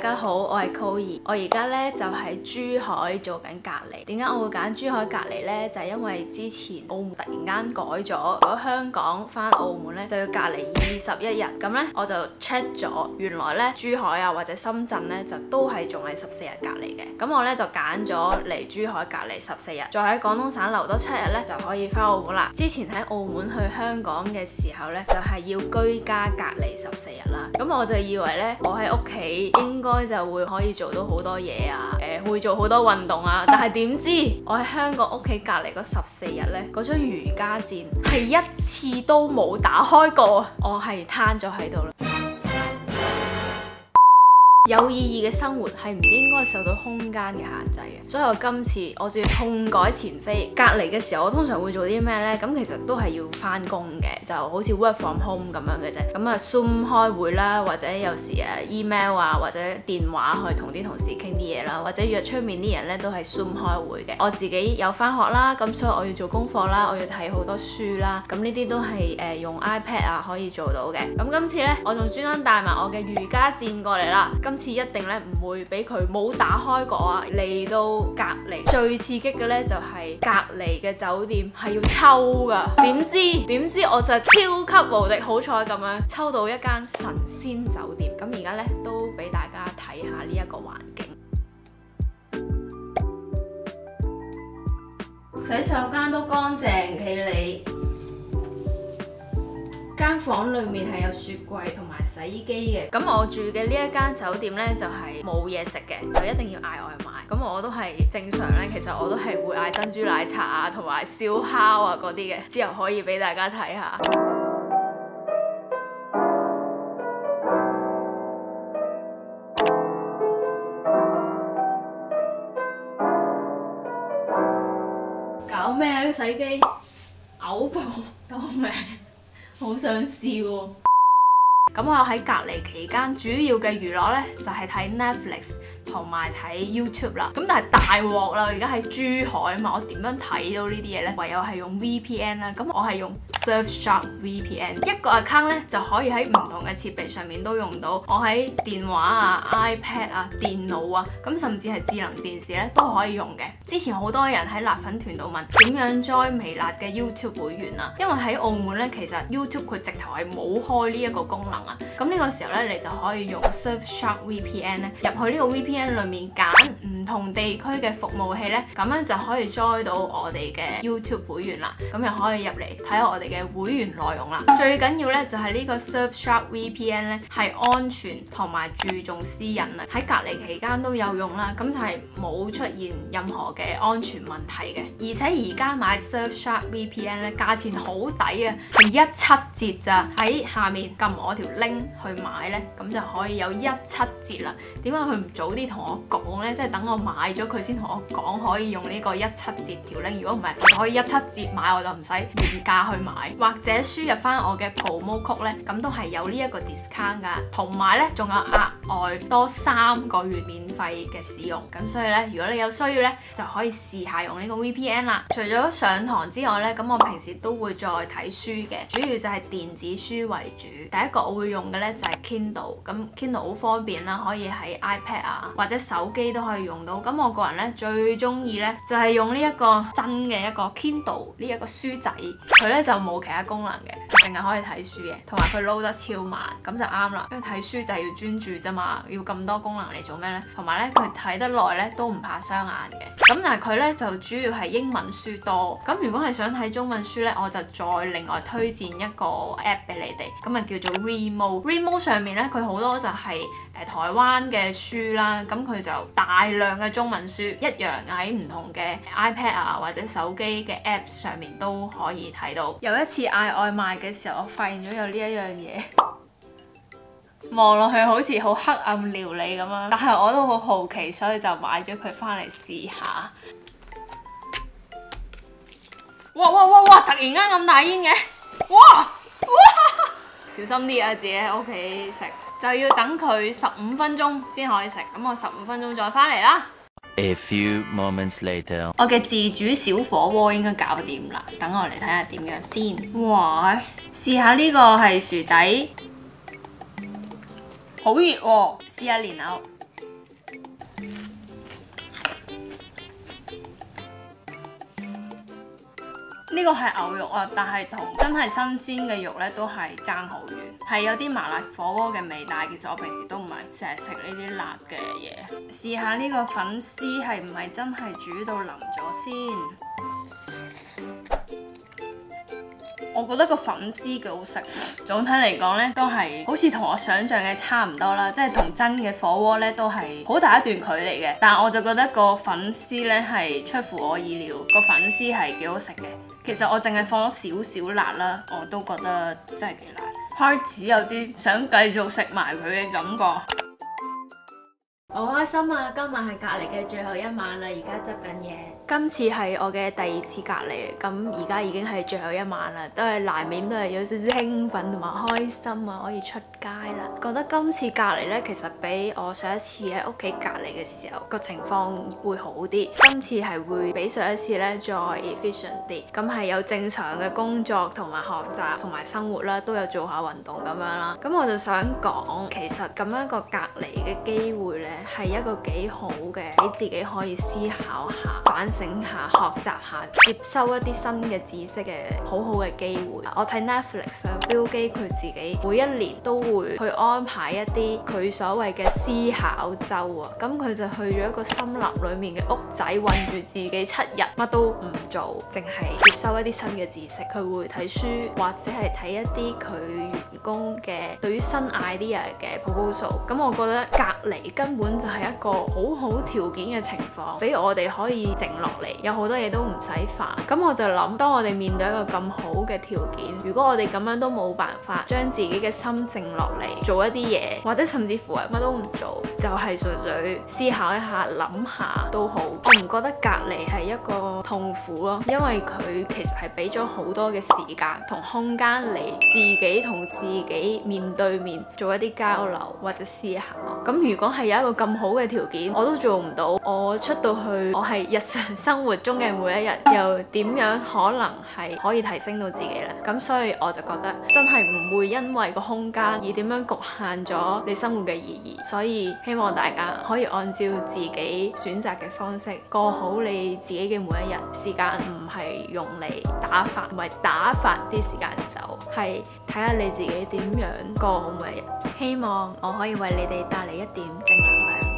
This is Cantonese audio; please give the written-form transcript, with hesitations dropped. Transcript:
大家好，我係 Chloe， 我而家咧就喺珠海做緊隔離。點解我會揀珠海隔離呢？就係因為之前澳門突然間改咗，如果香港翻澳門咧就要隔離21日。咁咧我就 check 咗，原來咧珠海啊或者深圳咧就都係仲係14日隔離嘅。咁我咧就揀咗嚟珠海隔離14日，再喺廣東省留多7日咧就可以翻澳門啦。之前喺澳門去香港嘅時候咧就係要居家隔離14日啦。咁我就以為咧我喺屋企應該就會可以做到好多嘢啊，會做好多運動啊。但係點知我喺香港屋企隔離嗰14日咧，嗰張瑜伽墊係一次都冇打開過，我係攤咗喺度啦。有意義嘅生活係唔應該受到空間嘅限制嘅，所以我今次我就要痛改前非。隔離嘅時候我通常會做啲咩呢？咁其實都係要翻工嘅，就好似 work from home 咁樣嘅啫。咁啊 Zoom 開會啦，或者有時email 啊，或者電話去同啲同事傾啲嘢啦，或者約出面啲人咧都係 Zoom 開會嘅。我自己有翻學啦，咁所以我要做功課啦，我要睇好多書啦，咁呢啲都係用 iPad 啊可以做到嘅。咁今次呢，我仲專登帶埋我嘅瑜伽墊過嚟啦。今次一定咧唔會俾佢冇打開過啊！嚟到隔離最刺激嘅咧就係隔離嘅酒店係要抽噶，點知我就係超級無敵好彩咁樣抽到一間神仙酒店。咁而家咧都俾大家睇下呢一個環境，洗手間都乾淨企理。間房裏面係有雪櫃同埋洗衣機嘅。咁我住嘅呢一間酒店呢，就係冇嘢食嘅，就一定要嗌外賣。咁我都係正常呢，其實我都係會嗌珍珠奶茶啊同埋燒烤啊嗰啲嘅，之後可以俾大家睇下。搞咩啊？啲洗衣機嘔泡，救命！好想笑喎！咁我喺隔離期間主要嘅娛樂呢，就係睇 Netflix 同埋睇 YouTube 啦。咁但係大鑊啦，而家喺珠海啊嘛，我點樣睇到呢啲嘢呢？唯有係用 VPN 啦。咁我係用 Surfshark VPN， 一個 account 呢就可以喺唔同嘅設備上面都用到。我喺電話啊、iPad 啊、電腦啊，咁甚至係智能電視呢都可以用嘅。之前好多人喺辣粉團度問點樣 join 微辣嘅 YouTube 會員啊，因為喺澳門呢，其實 YouTube 佢直頭係冇開呢一個功能啊。咁呢個時候咧，你就可以用 Surfshark VPN 咧入去呢個 VPN 裏面揀唔同地區嘅服務器咧，咁樣就可以 join 到我哋嘅 YouTube 會員啦。咁又可以入嚟睇下我哋嘅會員內容啦。最緊要咧就係呢個 Surfshark VPN 咧係安全同埋注重私隱啊。喺隔離期間都有用啦，咁就係冇出現任何嘅安全問題嘅。而且而家買 Surfshark VPN 咧價錢好抵啊，係17折咋。喺下面撳我條 link 去買呢，咁就可以有17折啦。點解佢唔早啲同我講呢？即係等我買咗佢先同我講可以用呢個17折條 link。如果唔係，我就可以17折買，我就唔使原價去買，或者輸入翻我嘅 promo code 呢，咁都係有呢一個 discount 噶。同埋呢，仲有額外多3個月免費嘅使用。咁所以呢，如果你有需要呢，就可以試下用呢個 VPN 啦。除咗上堂之外呢，咁我平時都會再睇書嘅，主要就係電子書為主。第一個我會用嘅咧就係 Kindle， 咁 Kindle 好方便啦，可以喺 iPad 啊或者手機都可以用到。咁我個人咧最中意咧就係用呢一個真嘅一個 Kindle 呢一個書仔，佢咧就冇其他功能嘅，佢淨係可以睇書嘅，同埋佢 load 得超慢，咁就啱啦。因為睇書就係要專注啫嘛，要咁多功能嚟做咩咧？同埋咧佢睇得耐咧都唔怕傷眼嘅。咁但係佢咧就主要係英文書多。咁如果係想睇中文書咧，我就再另外推薦一個 app 俾你哋，咁啊叫做 Readmoo。Readmoo 上面咧，佢好多就係台灣嘅書啦，咁佢就大量嘅中文書，一樣喺唔同嘅 iPad 啊或者手機嘅 App 上面都可以睇到。有一次嗌外賣嘅時候，我發現咗有呢一樣嘢，望落去好似好黑暗料理咁樣，但係我都好好奇，所以就買咗佢翻嚟試下。哇！突然間咁大煙嘅，哇！小心啲啊！自己喺屋企食就要等佢15分鐘先可以食，咁我15分鐘再翻嚟啦。A few moments later， 我嘅自煮小火鍋應該搞掂啦，等我嚟睇下點樣先。哇！試下呢個係薯仔，好熱喎！試下蓮藕。呢個係牛肉啊，但係同真係新鮮嘅肉咧都係爭好遠，係有啲麻辣火鍋嘅味，但係其實我平時都唔係成日食呢啲辣嘅嘢。試下呢個粉絲係唔係真係煮到腍咗先？我覺得個粉絲幾好食，總體嚟講呢，都係好似同我想象嘅差唔多啦，即係同真嘅火鍋呢都係好大一段距離嘅。但係我就覺得個粉絲呢係出乎我意料，個粉絲係幾好食嘅。其實我淨係放咗少少辣啦，我都覺得真係幾辣，開始有啲想繼續食埋佢嘅感覺。好開心啊！今晚係隔離嘅最後一晚啦，而家執緊嘢。今次係我嘅第2次隔離，咁而家已經係最後一晚啦，都係難免都係有少少興奮同埋開心啊，可以出街啦。覺得今次隔離呢，其實比我上一次喺屋企隔離嘅時候個情況會好啲。今次係會比上一次呢再 efficient 啲，咁係有正常嘅工作同埋學習同埋生活啦，都有做下運動咁樣啦。咁我就想講，其實咁樣一個隔離嘅機會呢，係一個幾好嘅，俾自己可以思考下、反省下、學習下、接收一啲新嘅知識嘅好好嘅機會。我睇 Netflix 啊，Bill Gates佢自己每一年都會去安排一啲佢所謂嘅思考週啊，咁佢就去咗一個森林裡面嘅屋仔，韞住自己7日，乜都唔做，淨係接收一啲新嘅知識。佢會睇書或者係睇一啲佢員工嘅對於新 idea 嘅 proposal。咁我覺得隔離根本就係一個好好條件嘅情況，俾我哋可以靜落嚟，有好多嘢都唔使煩。咁我就諗，當我哋面對一個咁好嘅條件，如果我哋咁樣都冇辦法將自己嘅心靜落嚟，做一啲嘢，或者甚至乎係乜都唔做，就係純粹思考一下、諗下都好。我唔覺得隔離係一個痛苦咯，因為佢其實係俾咗好多嘅時間同空間嚟自己同自己面對面做一啲交流或者思考。咁如果係有一個咁好嘅條件，我都做唔到，我出到去，我係日常生活中嘅每一日，又點樣可能係可以提升到自己呢？咁所以我就覺得真係唔會因為個空間而點樣局限咗你生活嘅意義。所以希望大家可以按照自己選擇嘅方式過好你自己嘅每一日。時間唔係用嚟打發，唔係打發啲時間走，係睇下你自己點樣過好每一日。希望我可以為你哋帶嚟一點正能量。